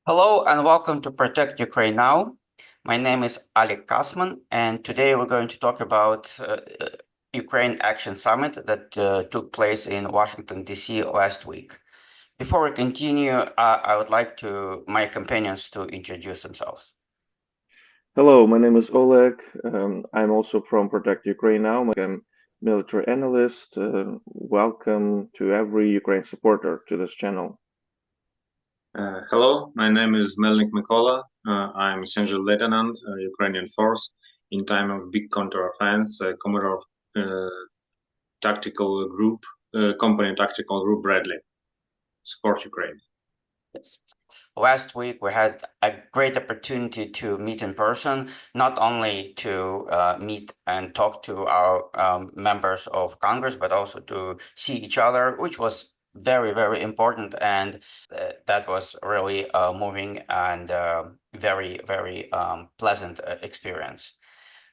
Hello and welcome to Protect Ukraine Now. My name is Alek Kasman, and today we're going to talk about Ukraine Action Summit that took place in Washington, D.C. last week. Before we continue, I would like my companions to introduce themselves. Hello, my name is Oleg. I'm also from Protect Ukraine Now. I'm military analyst. Welcome to every Ukraine supporter to this channel. Hello, my name is Melnyk Mykola. I'm Sen Lieutenant Ukrainian Force. In time of big counteroffense, Commodore Tactical Group, Company Tactical Group Bradley. Support Ukraine. Yes. Last week, we had a great opportunity to meet in person, not only to meet and talk to our members of Congress, but also to see each other, which was very, very important. And that was really moving and very, very pleasant experience.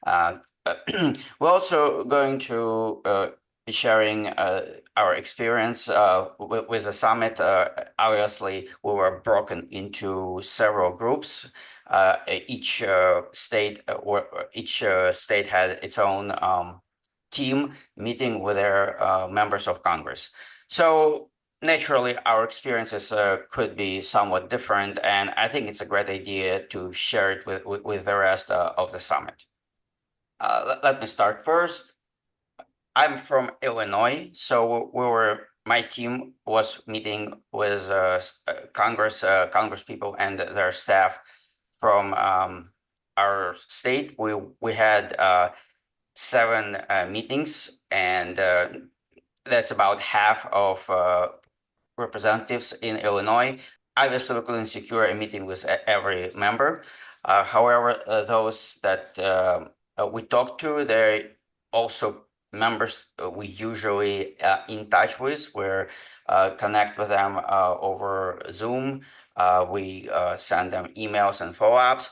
Uh, we're also going to be sharing our experience with the summit. Obviously, we were broken into several groups. Each state had its own team meeting with their members of Congress. So naturally, our experiences could be somewhat different, and I think it's a great idea to share it with the rest of the summit. Let me start first. I'm from Illinois, so my team was meeting with Congress people and their staff from our state. We had seven meetings, and that's about half of representatives in Illinois. Obviously, we couldn't secure a meeting with every member. However, those that we talked to, they're also members we usually in touch with. We're connect with them over Zoom. We send them emails and follow-ups.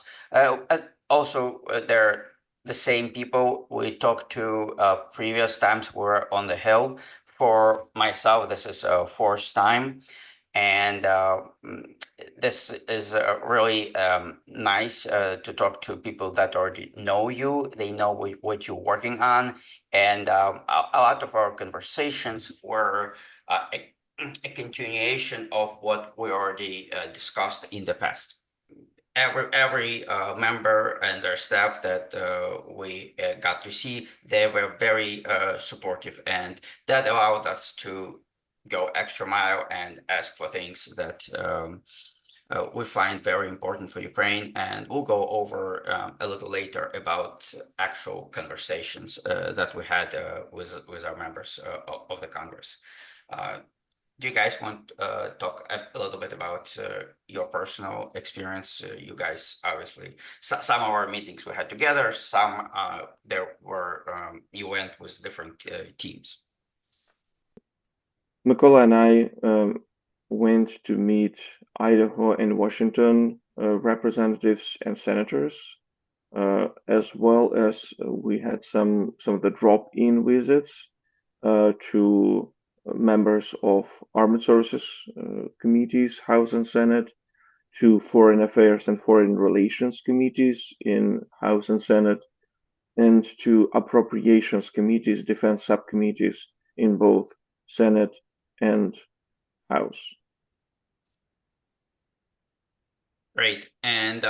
Also, they're the same people we talked to previous times were on the Hill. For myself, this is a fourth time, and this is really nice to talk to people that already know you. They know what you're working on, and a lot of our conversations were a continuation of what we already discussed in the past. Every member and their staff that we got to see, they were very supportive, and that allowed us to go extra mile and ask for things that we find very important for Ukraine. And we'll go over a little later about actual conversations that we had with our members of the Congress. Do you guys want to talk a little bit about your personal experience? You guys, obviously, some of our meetings we had together, some there were you went with different teams. Mykola and I went to meet Idaho and Washington representatives and senators, as well as we had some of the drop-in visits to members of Armed Services committees, House and Senate, to Foreign Affairs and Foreign Relations committees in House and Senate, and to Appropriations committees, defense subcommittees in both Senate and House. Great. And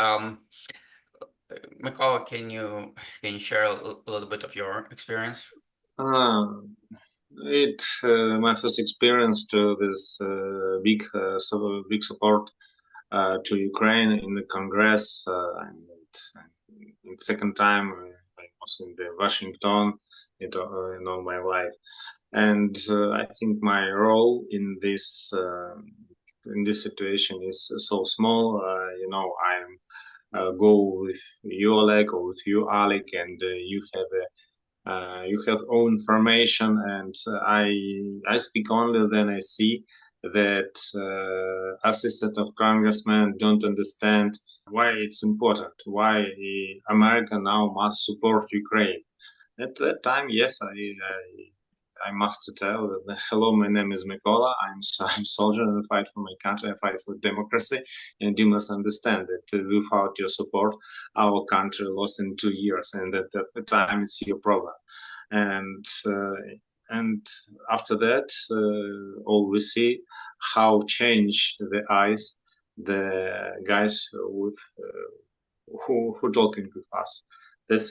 Mykola, can you share a little bit of your experience? My first experience to this big support to Ukraine in the Congress, and second time I was in the Washington in all my life, and I think my role in this situation is so small. I'm go with you, Oleg, or with you, Alec, and you have own information, and I speak only when I see that assistant of congressmen don't understand why it's important, why America now must support Ukraine. At that time, yes, I must tell that hello, my name is Mykola. I'm soldier and I fight for my country. I fight for democracy, and you must understand that without your support, our country lost in 2 years, and at the time it's your problem. And and after that, all we see how changed the eyes the guys with who talking with us. That's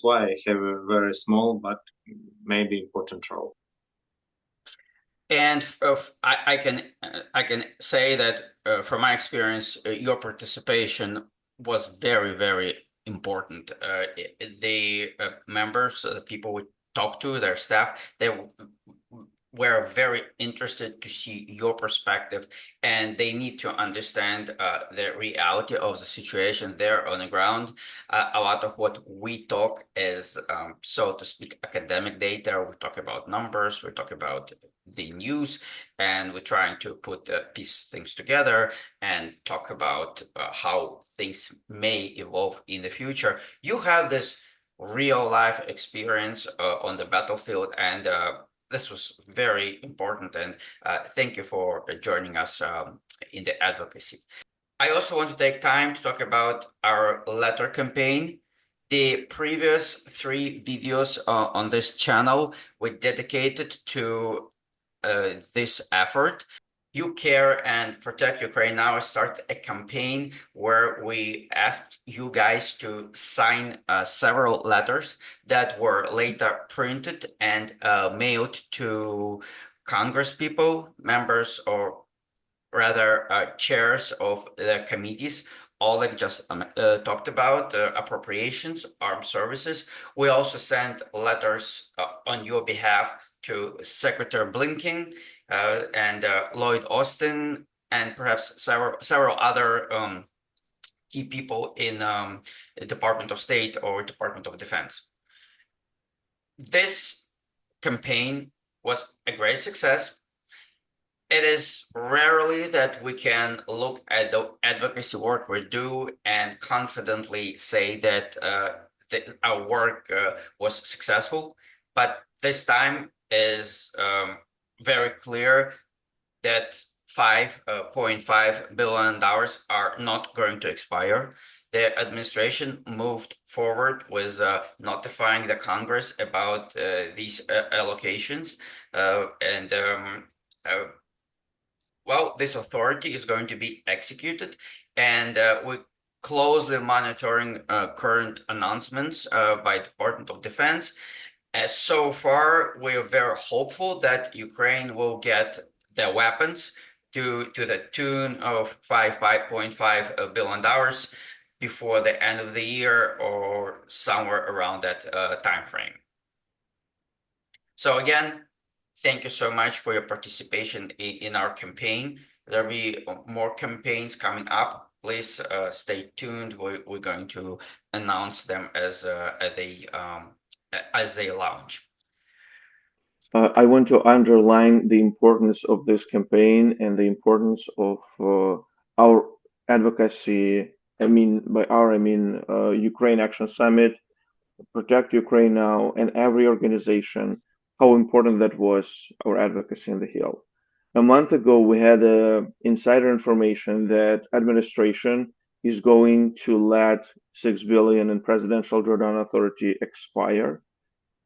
why I have a very small but maybe important role. And I can say that from my experience, your participation was very important. The members, the people we talked to, their staff, they were very interested to see your perspective, and they need to understand the reality of the situation there on the ground. A lot of what we talk is, so to speak, academic data. We talk about numbers, we talk about the news, and we're trying to put piece things together and talk about how things may evolve in the future. You have this real life experience on the battlefield, and this was very important. And thank you for joining us in the advocacy. I also want to take time to talk about our letter campaign. The previous 3 videos on this channel were dedicated to this effort. You Care and Protect Ukraine Now start a campaign where we asked you guys to sign several letters that were later printed and mailed to Congresspeople, members, or rather chairs of the committees. Oleg just talked about appropriations, armed services. We also sent letters on your behalf to Secretary Blinken and Lloyd Austin, and perhaps several other key people in the Department of State or Department of Defense. This campaign was a great success. It is rarely that we can look at the advocacy work we do and confidently say that our work was successful. But this time is very clear that $5.5 billion are not going to expire. The administration moved forward with notifying the Congress about these allocations, and well, this authority is going to be executed, and we're closely monitoring current announcements by Department of Defense. So far, we're very hopeful that Ukraine will get the weapons to the tune of $5.5 billion before the end of the year or somewhere around that time frame. So again, thank you so much for your participation in our campaign. There'll be more campaigns coming up. Please stay tuned. We're going to announce them as they launch. I want to underline the importance of this campaign and the importance of our advocacy. I mean, by our, I mean Ukraine Action Summit, Protect Ukraine Now, and every organization, how important that was, our advocacy on the Hill. A month ago, we had insider information that administration is going to let $6 billion in presidential drawdown authority expire,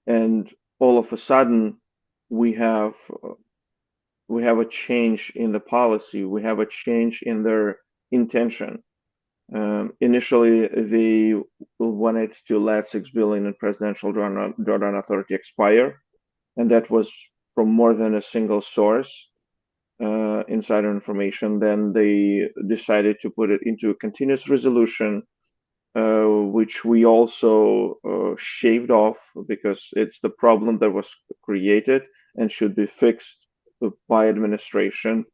and all of a sudden, we have a change in the policy. We have a change in their intention. Initially, they wanted to let $6 billion in presidential drawdown authority expire, and that was from more than a single source, insider information. Then they decided to put it into a continuous resolution, which we also shaved off because it's the problem that was created and should be fixed by administration.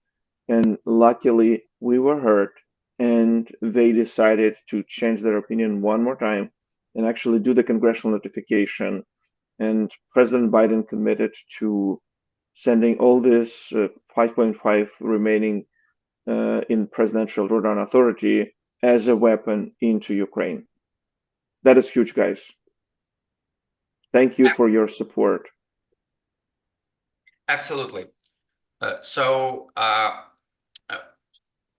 And luckily, we were heard, and they decided to change their opinion one more time and actually do the congressional notification. And President Biden committed to sending all this 5.5 remaining in presidential drawdown authority as a weapon into Ukraine. That is huge, guys. Thank you for your support. Absolutely. So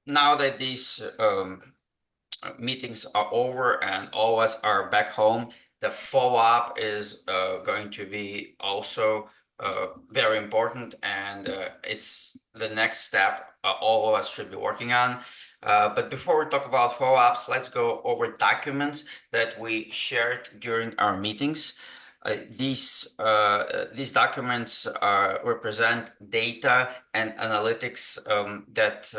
now that these meetings are over and all of us are back home, the follow-up is going to be also very important, and it's the next step all of us should be working on. But before we talk about follow-ups, let's go over documents that we shared during our meetings. These documents represent data and analytics that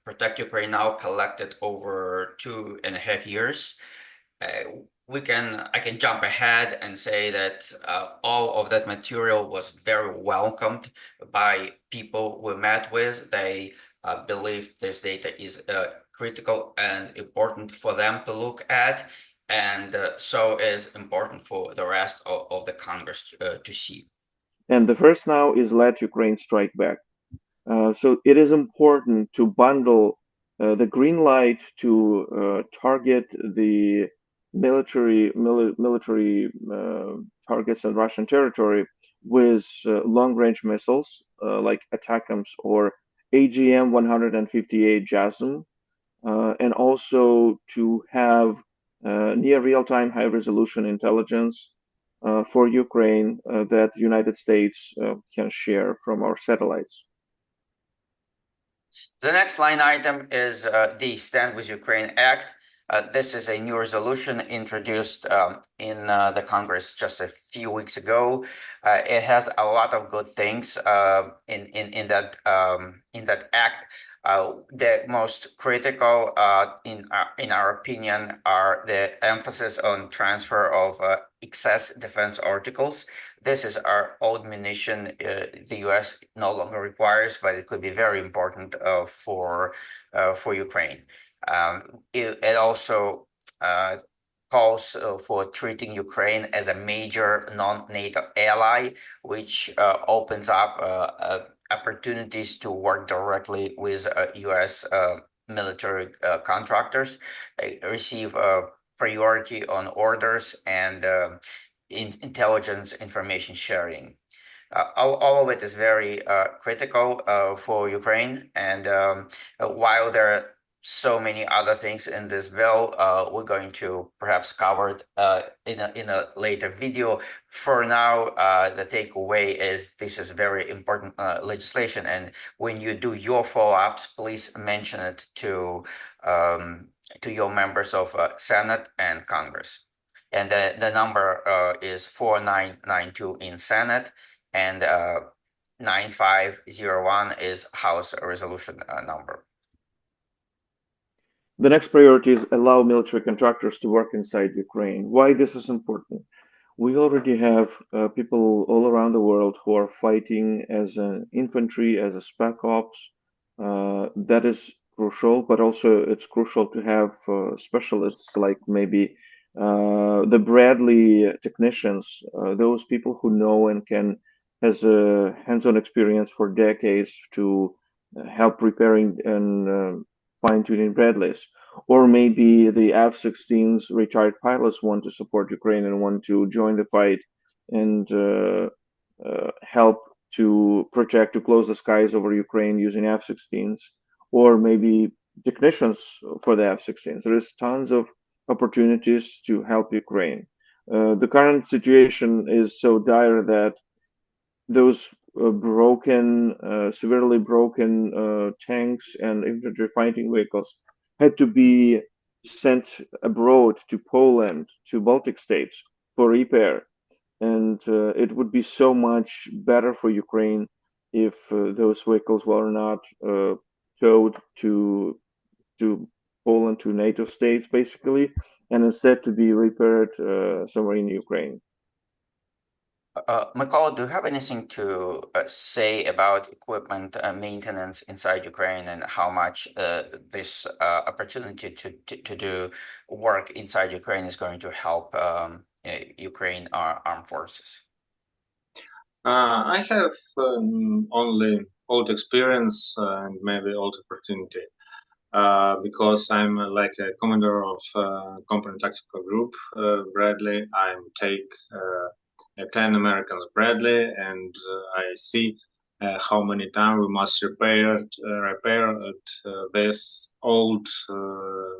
Protect Ukraine now collected over 2.5 years. I can jump ahead and say that all of that material was very welcomed by people we met with. They believe this data is critical and important for them to look at, and so is important for the rest of the Congress to see. And the first now is Let Ukraine Strike Back. So it is important to bundle the green light to target the military targets in Russian territory with long-range missiles like ATACMS or AGM-158 JASM, and also to have near real-time high-resolution intelligence for Ukraine that the United States can share from our satellites. The next line item is the Stand with Ukraine Act. This is a new resolution introduced in the Congress just a few weeks ago. It has a lot of good things in that act. The most critical, in our opinion, are the emphasis on transfer of excess defense articles. This is our old munition the U.S. no longer requires, but it could be very important for Ukraine. It also calls for treating Ukraine as a major non-NATO ally, which opens up opportunities to work directly with U.S. Military contractors. They receive priority on orders and intelligence information sharing. All of it is very critical for Ukraine. And while there are so many other things in this bill, we're going to perhaps cover it in a later video. For now, the takeaway is this is very important legislation. And when you do your follow-ups, please mention it to your members of Senate and Congress. And the number is 4992 in Senate, and 9501 is House resolution number. The next priority is allow military contractors to work inside Ukraine. Why this is important? We already have people all around the world who are fighting as an infantry, as a spec ops. That is crucial, but also it's crucial to have specialists like maybe the Bradley technicians, those people who know and can has a hands-on experience for decades to help repairing and fine-tuning Bradleys. Or maybe the F-16's retired pilots want to support Ukraine and want to join the fight and help to protect, to close the skies over Ukraine using F-16s, or maybe technicians for the F-16s. There is tons of opportunities to help Ukraine. The current situation is so dire that those severely broken tanks and infantry fighting vehicles had to be sent abroad to Poland, to Baltic states for repair. And it would be so much better for Ukraine if those vehicles were not towed to Poland, to NATO states, basically, and instead to be repaired somewhere in Ukraine. Mykola, do you have anything to say about equipment maintenance inside Ukraine and how much this opportunity to do work inside Ukraine is going to help Ukraine armed forces? I have only old experience and maybe old opportunity because I'm like a commander of company tactical group Bradley. I take 10 Americans Bradley, and I see how many times we must repair these old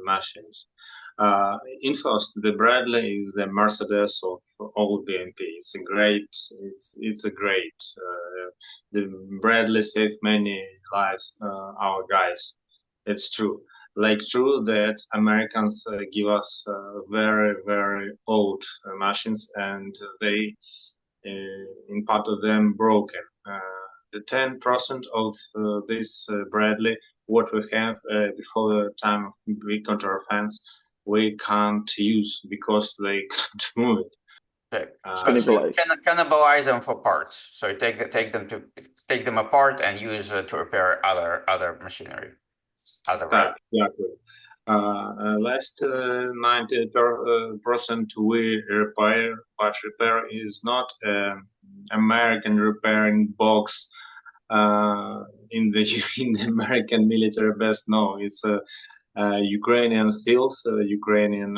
machines. In first, the Bradley is the Mercedes of old BMP. It's a great. It's a great. The Bradley saved many lives. Our guys. It's true. Like true that Americans give us very old machines, and they in part of them broken. The 10% of this Bradley, what we have before the time of big counteroffense, we can't use because they can't move it. Okay. So you cannibalize them for parts. So you take them apart and use to repair other machinery. Exactly. Last 90% we repair, but repair is not American repairing box in the in the American military base. No, it's Ukrainian fields, Ukrainian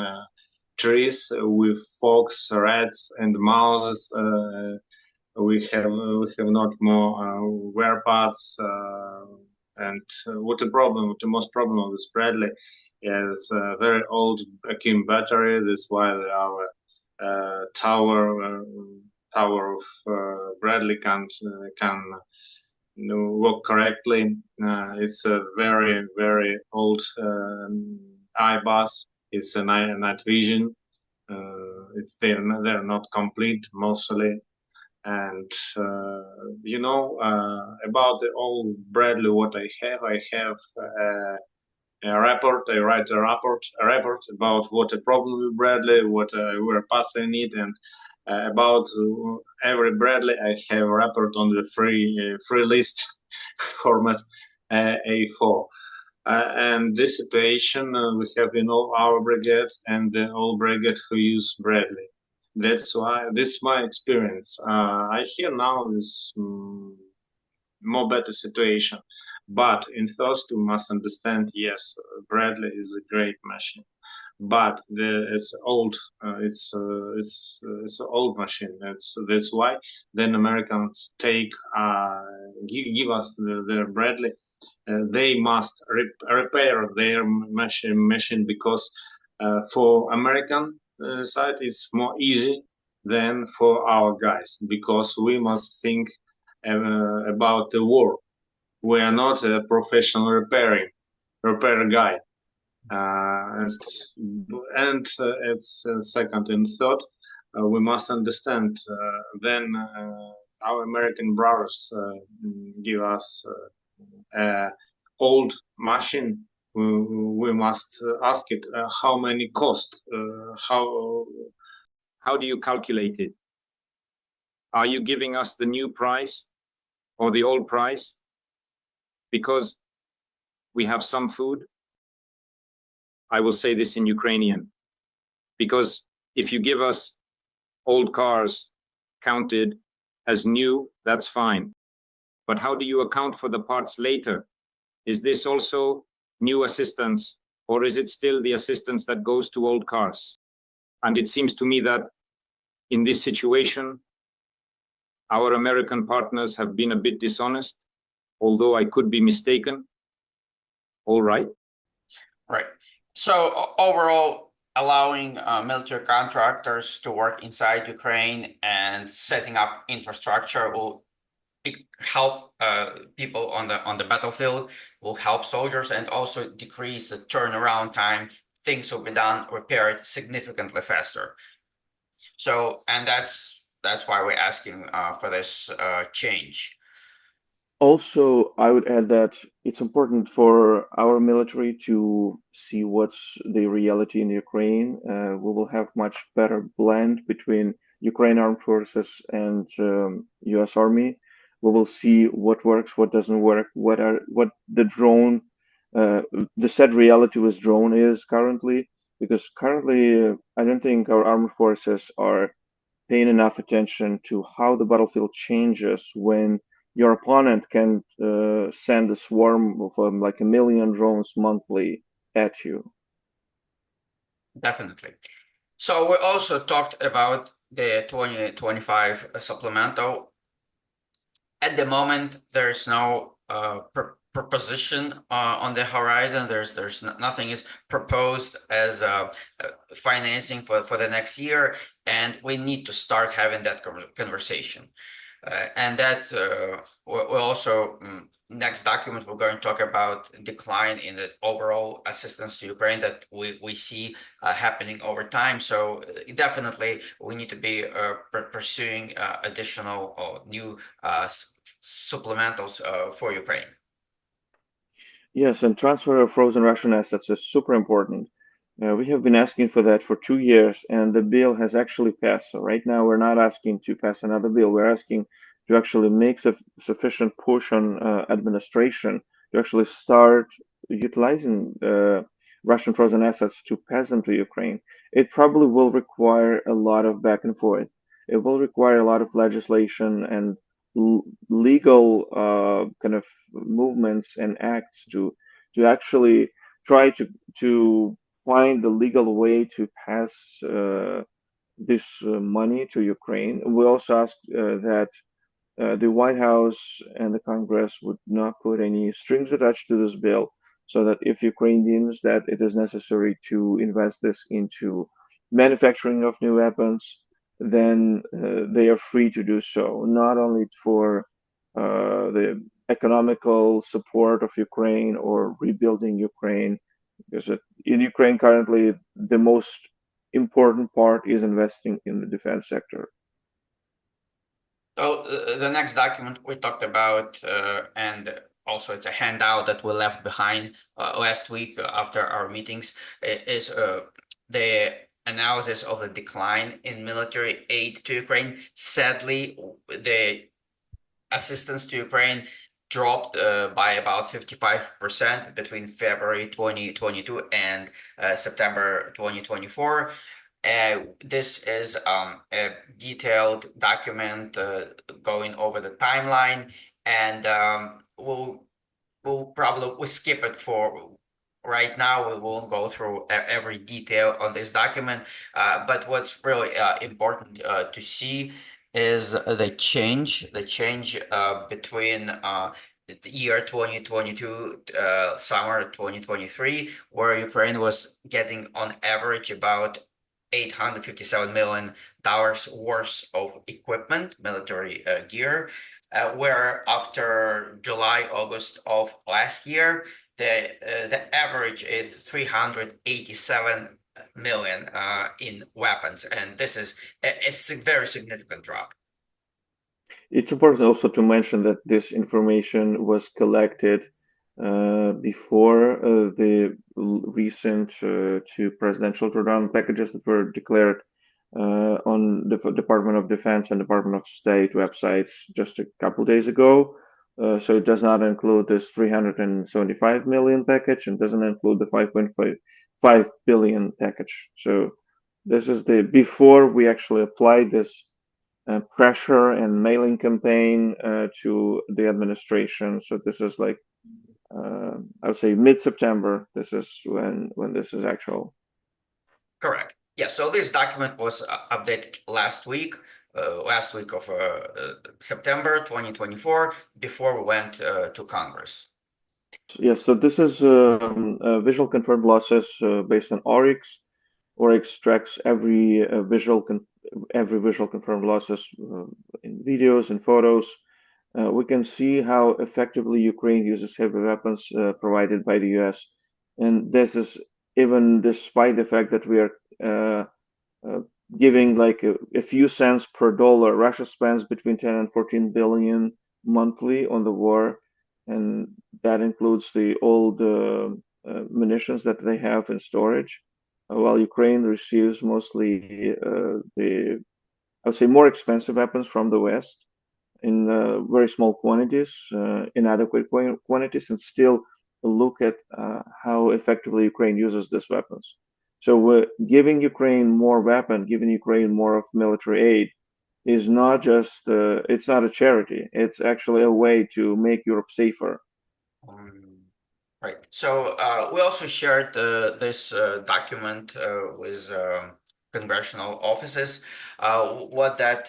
trees with fox, rats, and mouses. We have not more wear parts. And what the most problem of this Bradley is a very old vacuum battery. That's why our tower of Bradley can work correctly. It's a very old iBus. It's a night vision. They're not complete mostly. And about the old Bradley, what I have a report. I write a report about what a problem with Bradley, what where parts I need, and about every Bradley I have a report on the free list format A4. And this situation we have in all our brigade and the all brigade who use Bradley. That's why this is my experience. I hear now this more better situation, but in first we must understand. Yes, Bradley is a great machine, but it's old. It's an old machine. That's why then Americans give us the Bradley. They must repair their machine because for American side it's more easy than for our guys because we must think about the war. We are not a professional repair guy. And it's second and third. We must understand. Then our American brothers give us old machine. We must ask it how many cost. How do you calculate it? Are you giving us the new price or the old price? Because we have some food. I will say this in Ukrainian, because if you give us old cars counted as new, that's fine. But how do you account for the parts later? Is this also new assistance, or is it still the assistance that goes to old cars? And it seems to me that in this situation, our American partners have been a bit dishonest, although I could be mistaken. All right. Right. So overall, allowing military contractors to work inside Ukraine and setting up infrastructure will help people on the battlefield, will help soldiers, and also decrease the turnaround time. Things will be done, repaired significantly faster. So, and that's why we're asking for this change. Also, I would add that it's important for our military to see what's the reality in Ukraine. We will have much better blend between Ukraine Armed Forces and U.S. Army. We will see what works, what doesn't work, what the drone, the sad reality with drone is currently. Because currently, I don't think our armed forces are paying enough attention to how the battlefield changes when your opponent can send a swarm of like 1 million drones monthly at you. Definitely. So we also talked about the 2025 supplemental. At the moment, there's no proposition on the horizon. Nothing is proposed as financing for the next year, and we need to start having that conversation. And that we'll also next document we're going to talk about decline in the overall assistance to Ukraine that we see happening over time. So definitely we need to be pursuing additional or new supplementals for Ukraine. Yes, and transfer of frozen Russian assets is super important. We have been asking for that for 2 years, and the bill has actually passed. So right now, we're not asking to pass another bill. We're asking to actually make sufficient push on administration to actually start utilizing Russian frozen assets to pass them to Ukraine. It probably will require a lot of back and forth. It will require a lot of legislation and legal kind of movements and acts to actually try to find the legal way to pass this money to Ukraine. We also asked that the White House and the Congress would not put any strings attached to this bill, so that if Ukraine deems that it is necessary to invest this into manufacturing of new weapons, then they are free to do so, not only for the economical support of Ukraine or rebuilding Ukraine, because in Ukraine currently the most important part is investing in the defense sector. So the next document we talked about, and also it's a handout that we left behind last week after our meetings, is the analysis of the decline in military aid to Ukraine. Sadly, the assistance to Ukraine dropped by about 55% between February 2022 and September 2024. This is a detailed document going over the timeline, and we'll probably skip it for right now. We won't go through every detail on this document, but what's really important to see is the change between the year 2022, summer 2023, where Ukraine was getting on average about $857 million worth of equipment, military gear, where after July, August of last year, the average is 387 million in weapons, and this is a very significant drop. It's important also to mention that this information was collected before the recent two presidential drawdown packages that were declared on the Department of Defense and Department of State websites just a couple days ago. So it does not include this 375 million package and doesn't include the 5.5 billion package. So this is the before we actually applied this pressure and mailing campaign to the administration. So this is like I would say mid-September. This is when this is actual. Correct. Yeah. So this document was updated last week of September 2024, before we went to Congress. Yes. So this is visual confirmed losses based on Oryx. Oryx tracks every visual confirmed losses in videos and photos. We can see how effectively Ukraine uses heavy weapons provided by the US. And this is even despite the fact that we are giving like a few cents per dollar. Russia spends between 10 and 14 billion monthly on the war, and that includes the old munitions that they have in storage, while Ukraine receives mostly I would say more expensive weapons from the West in very small quantities, inadequate quantities, and still look at how effectively Ukraine uses these weapons. So giving Ukraine more weapon, giving Ukraine more of military aid is not just, it's not a charity. It's actually a way to make Europe safer. Right. So we also shared this document with congressional offices. What that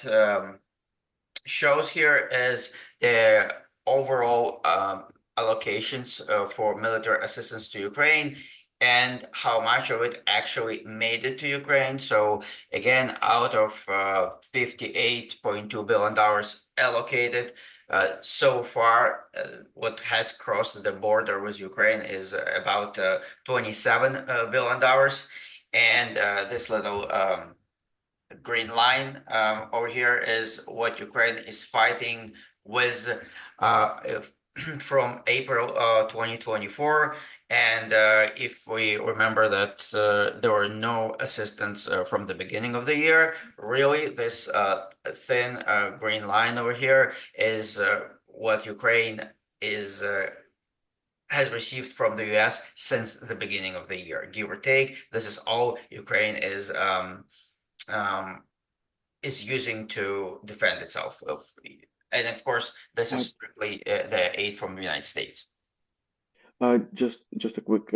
shows here is the overall allocations for military assistance to Ukraine and how much of it actually made it to Ukraine. So again, out of $58.2 billion allocated so far, what has crossed the border with Ukraine is about $27 billion. And this little green line over here is what Ukraine is fighting with from April 2024. And if we remember that there were no assistance from the beginning of the year, really this thin green line over here is what Ukraine is has received from the US since the beginning of the year, give or take. This is all Ukraine um, is using to defend itself. And of course, this is strictly the aid from the United States. Just a quick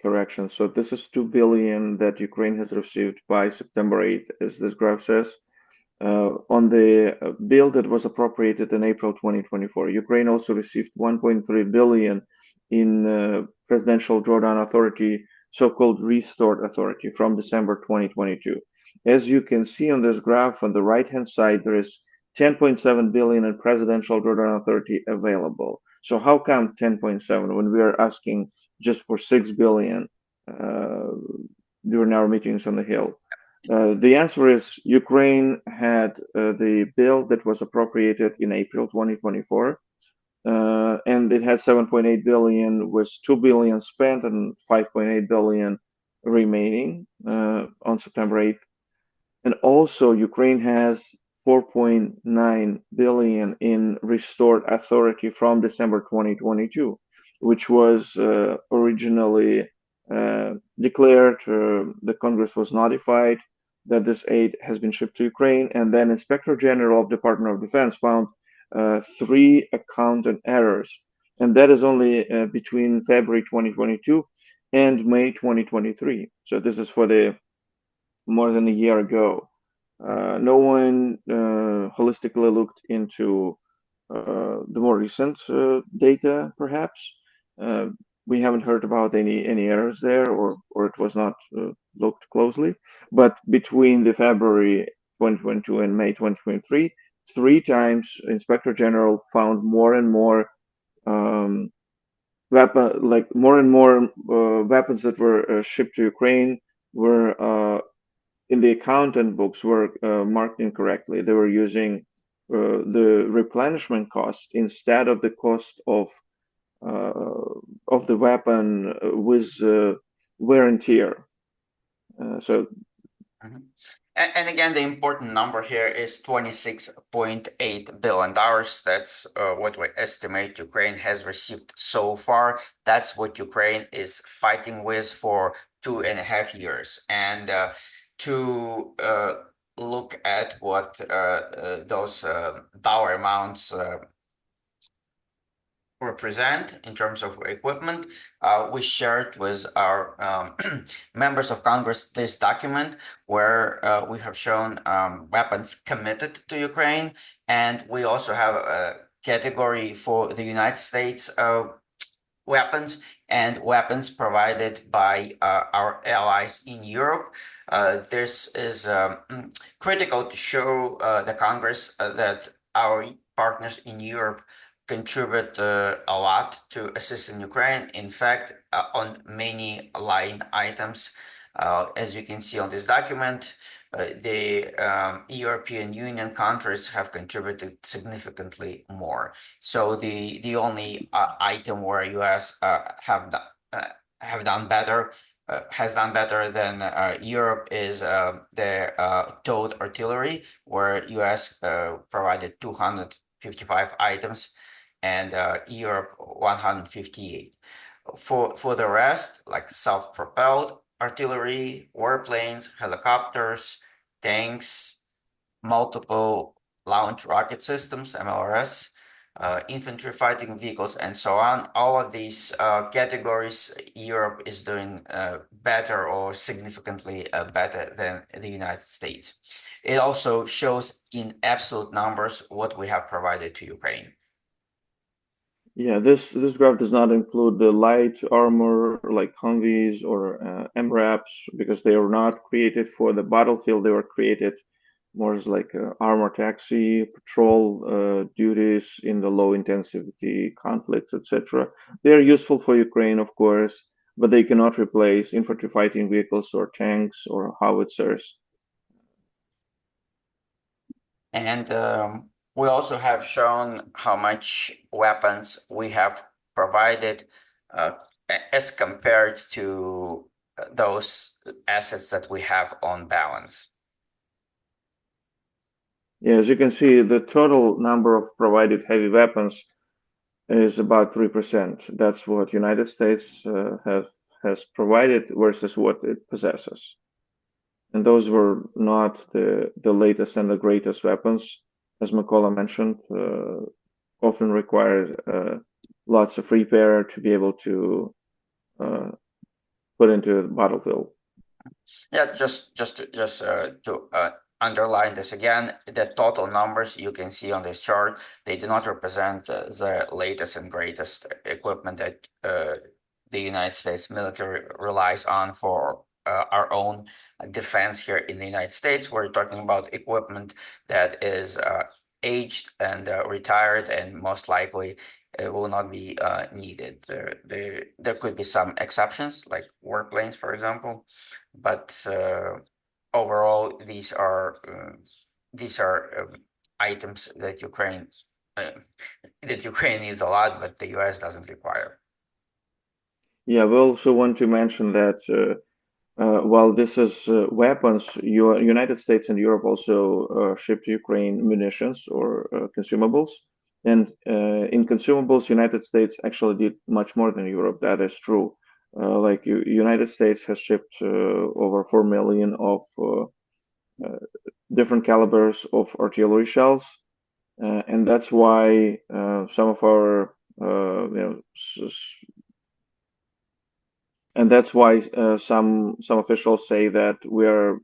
correction. So this is 2 billion that Ukraine has received by September 8th, as this graph says. On the bill that was appropriated in April 2024, Ukraine also received 1.3 billion in Presidential Drawdown Authority, so-called Restored Authority, from December 2022. As you can see on this graph, on the right-hand side, there is 10.7 billion in Presidential Drawdown Authority available. So how come 10.7 when we are asking just for 6 billion during our meetings on the Hill? The answer is Ukraine had the bill that was appropriated in April 2024, and it had 7.8 billion, with 2 billion spent and 5.8 billion remaining on September 8th. And also, Ukraine has 4.9 billion in restored authority from December 2022, which was originally declared. The Congress was notified that this aid has been shipped to Ukraine, and then Inspector General of Department of Defense found 3 accounting errors, and that is only between February 2022 and May 2023. So this is for the more than a year ago. No one holistically looked into the more recent data, perhaps. We haven't heard about any errors there, or it was not looked closely. But between the February 2022 and May 2023, 3 times Inspector General found more and more weapons that were shipped to Ukraine were in the accountant books were marked incorrectly. They were using the replenishment cost instead of the cost of the weapon with wear and tear. So. Mm-hmm. And again, the important number here is $26.8 billion. That's what we estimate Ukraine has received so far. That's what Ukraine is fighting with for 2.5 years. And to look at what those dollar amounts represent in terms of equipment, we shared with our members of Congress this document where we have shown weapons committed to Ukraine, and we also have a category for the United States weapons and weapons provided by our allies in Europe. This is critical to show the Congress that our partners in Europe contribute a lot to assisting Ukraine. In fact, on many line items, as you can see on this document, the European Union countries have contributed significantly more. So the only item where US have done better has done better than Europe is the towed artillery, where US provided 255 items and Europe 158. For the rest, like self-propelled artillery, warplanes, helicopters, tanks, multiple launch rocket systems, MLRS, infantry fighting vehicles, and so on. All of these categories, Europe is doing better or significantly better than the United States. It also shows in absolute numbers what we have provided to Ukraine. Yeah, this graph does not include the light armor like Humvees or MRAPs because they are not created for the battlefield. They were created more as like armor taxi, patrol duties in the low intensity conflicts, etc. They are useful for Ukraine, of course, but they cannot replace infantry fighting vehicles or tanks or howitzers. And we also have shown how much weapons we have provided as compared to those assets that we have on balance. Yeah, as you can see, the total number of provided heavy weapons is about 3%. That's what United States has provided versus what it possesses. And those were not the latest and the greatest weapons, as Mykola mentioned, often require lots of repair to be able to put into the battlefield. Yeah, just to underline this again, the total numbers you can see on this chart, they do not represent the latest and greatest equipment that the United States military relies on for our own defense here in the United States. We're talking about equipment that is aged and retired, and most likely it will not be needed. There could be some exceptions, like warplanes, for example, but overall, these are items that Ukraine needs a lot, but the U.S. doesn't require. Yeah, we also want to mention that while this is weapons, United States and Europe also ship to Ukraine munitions or consumables. And in consumables, United States actually did much more than Europe. That is true. Like United States has shipped over 4 million of different calibers of artillery shells, and that's why some of our and that's why some officials say that we are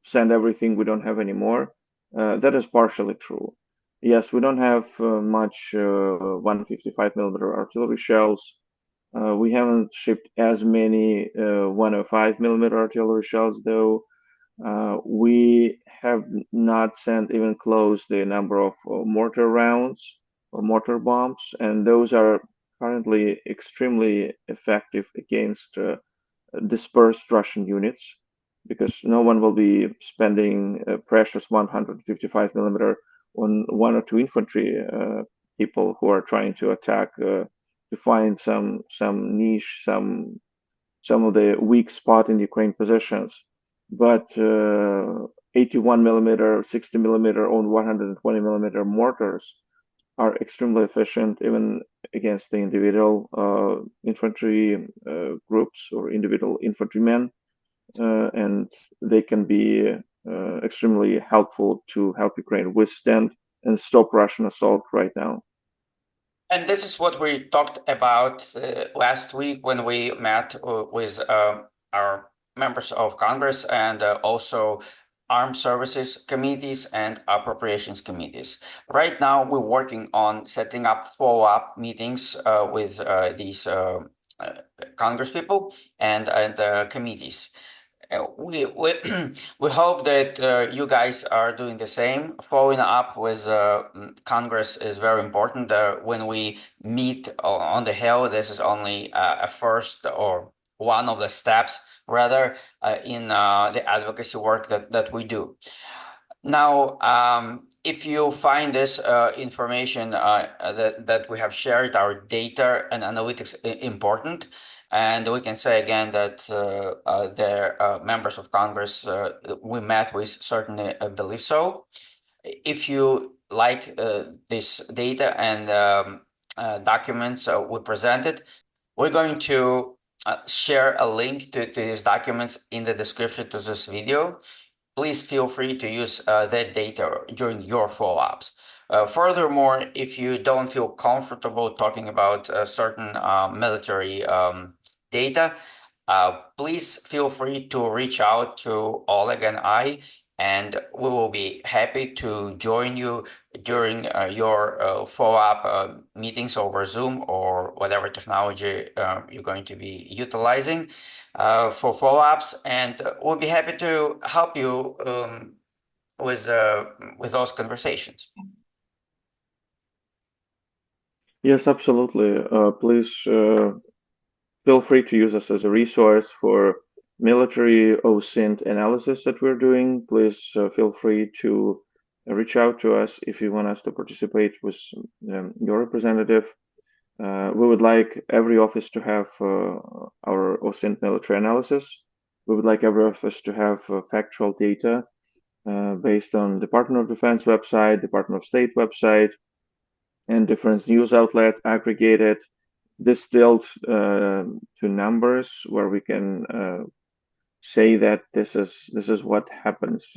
send everything we don't have anymore. That is partially true. Yes, we don't have much 155 millimeter artillery shells. We haven't shipped as many 105 millimeter artillery shells, though. We have not sent even close the number of mortar rounds or mortar bombs, and those are currently extremely effective against dispersed Russian units because no one will be spending precious 155 millimeter on one or two infantry people who are trying to attack to find some niche, some of the weak spot in Ukraine positions. But 81 millimeter, 60 millimeter, on 120 millimeter mortars are extremely efficient even against the individual infantry groups or individual infantrymen, and they can be extremely helpful to help Ukraine withstand and stop Russian assault right now. And this is what we talked about last week when we met with our members of Congress and also armed services committees and appropriations committees. Right now, we're working on setting up follow-up meetings with these Congress people and committees. We we hope that you guys are doing the same. Following up with Congress is very important. When we meet on the Hill, this is only a first or one of the steps, rather, in the advocacy work that we do. Now, if you find this information that we have shared, our data and analytics important, and we can say again that the members of Congress we met with certainly believe so. If you like this data and documents we presented, we're going to share a link to these documents in the description to this video. Please feel free to use that data during your follow-ups. Furthermore, if you don't feel comfortable talking about certain military data, please feel free to reach out to Oleg and I, and we will be happy to join you during your follow-up meetings over Zoom or whatever technology you're going to be utilizing for follow-ups, and we'll be happy to help you with those conversations. Yes, absolutely. Please feel free to use us as a resource for military OSINT analysis that we're doing. Please feel free to reach out to us if you want us to participate with your representative. We would like every office to have our OSINT military analysis. We would like every office to have factual data based on Department of Defense website, Department of State website, and different news outlets, aggregated, distilled to numbers where we can say that this is what happens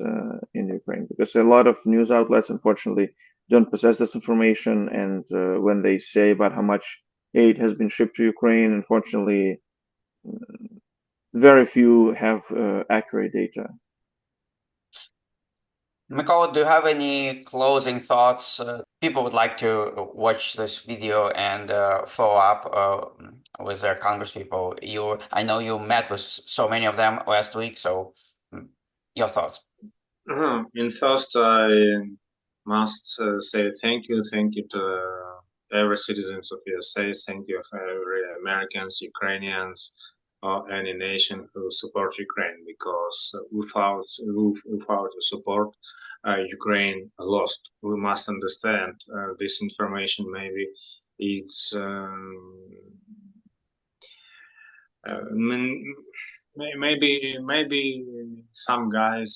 in Ukraine, because a lot of news outlets unfortunately don't possess this information, and when they say about how much aid has been shipped to Ukraine, unfortunately very few have accurate data. Mykola, do you have any closing thoughts? People would like to watch this video and follow up with their congresspeople. I know you met with so many of them last week, so your thoughts. In first, I must say thank you to every citizens of USA. Thank you for every Americans, Ukrainians, or any nation who support Ukraine, because without your support, Ukraine lost. We must understand this information. Maybe it's maybe some guys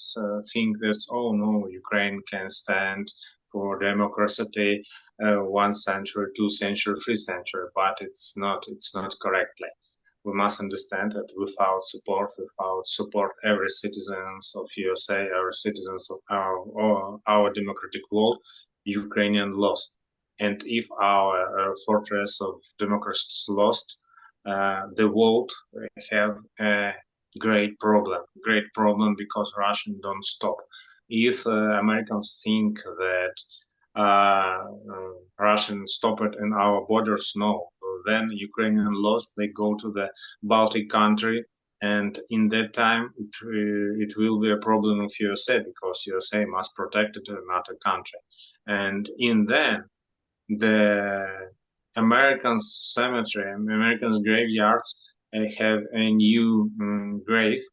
think that, oh no, Ukraine can stand for democracy 1 century, 2 century, 3 century, but it's not correctly. We must understand that without support, every citizens of USA, every citizens of our democratic world, Ukrainian lost. And if our fortress of democracy is lost, the world have a great problem because Russians don't stop. If Americans think that Russians stopped in our borders, no. Then Ukrainian lost. They go to the Baltic country, and in that time it will be a problem of USA, because USA must protect another country, and in then the American cemetery, American graveyards have a new grave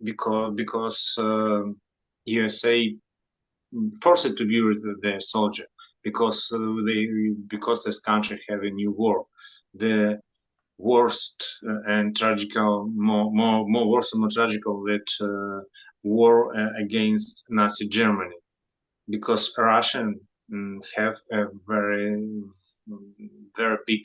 because USA forced to bury the soldier because this country have a new war, the worst and tragical, more worse and more tragical that war against Nazi Germany, because Russian have a very big,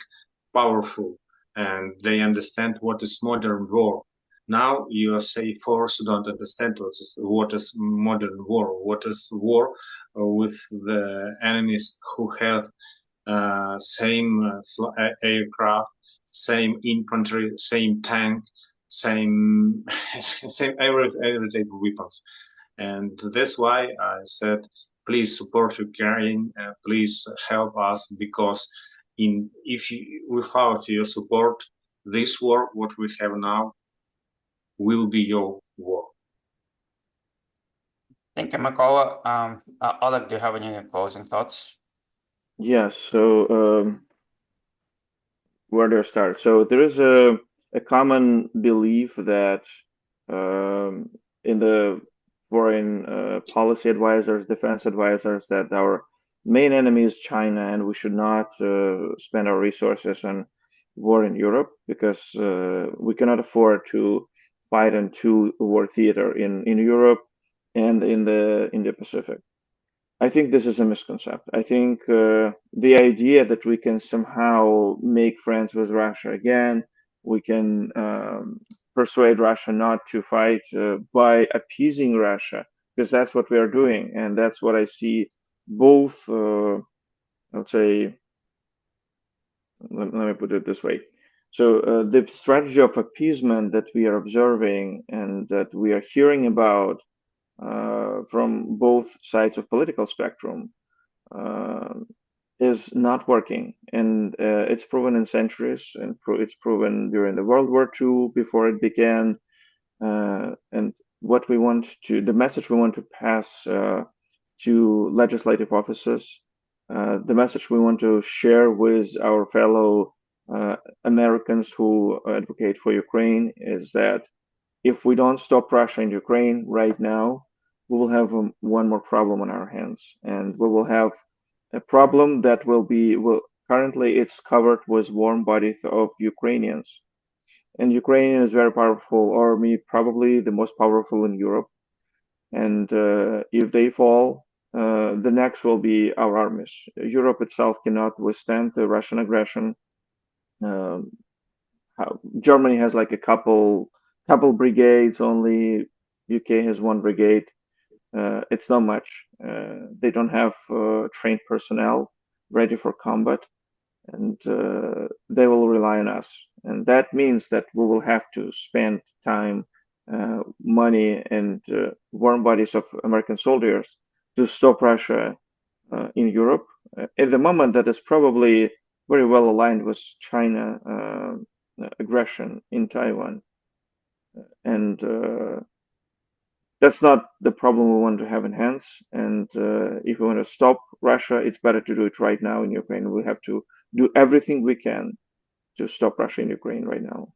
powerful, and they understand what is modern war. Now USA force don't understand what is modern war, what is war with the enemies who have same aircraft, same infantry, same tank, same same every type of weapons. And that's why I said, please support Ukraine, please help us, because without your support, this war, what we have now, will be your war. Thank you, Mykola. Oleg, do you have any closing thoughts? Yes, so where do I start? So there is a common belief that in the foreign policy advisors, defense advisors, that our main enemy is China, and we should not spend our resources on war in Europe, because we cannot afford to fight in two war theater in Europe and in the Pacific. I think this is a misconception. I think the idea that we can somehow make friends with Russia again, we can persuade Russia not to fight by appeasing Russia, because that's what we are doing, and that's what I see both, I would say, let me put it this way. So the strategy of appeasement that we are observing and that we are hearing about from both sides of political spectrum uh, is not working, and it's proven in centuries, and it's proven during the World War II before it began. And what we want to, the message we want to pass to legislative offices, the message we want to share with our fellow Americans who advocate for Ukraine is that if we don't stop Russia and Ukraine right now, we will have one more problem on our hands, and we will have a problem that will currently it's covered with warm bodies of Ukrainians, and Ukraine is very powerful army, probably the most powerful in Europe. And if they fall, the next will be our armies. Europe itself cannot withstand the Russian aggression. Um, Germany has like a couple brigades only. UK has one brigade. It's not much. They don't have trained personnel ready for combat, and they will rely on us. And that means that we will have to spend time, money, and warm bodies of American soldiers to stop Russia in Europe. At the moment, that is probably very well aligned with China aggression in Taiwan. And that's not the problem we want to have in hands. And if we want to stop Russia, it's better to do it right now in Ukraine. We have to do everything we can to stop Russia in Ukraine right now.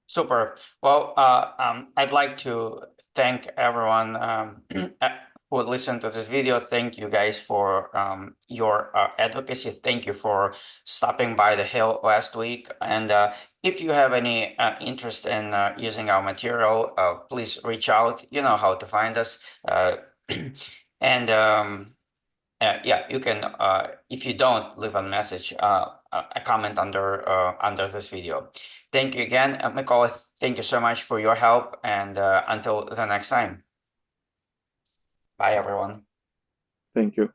Super. Well, I'd like to thank everyone who listened to this video. Thank you guys for your advocacy. Thank you for stopping by the Hill last week. And if you have any interest in using our material, please reach out. You know how to find us. And yeah, you can, if you don't, leave a message, a comment under this video. Thank you again, Mykola. Thank you so much for your help, and until the next time. Bye, everyone. Thank you.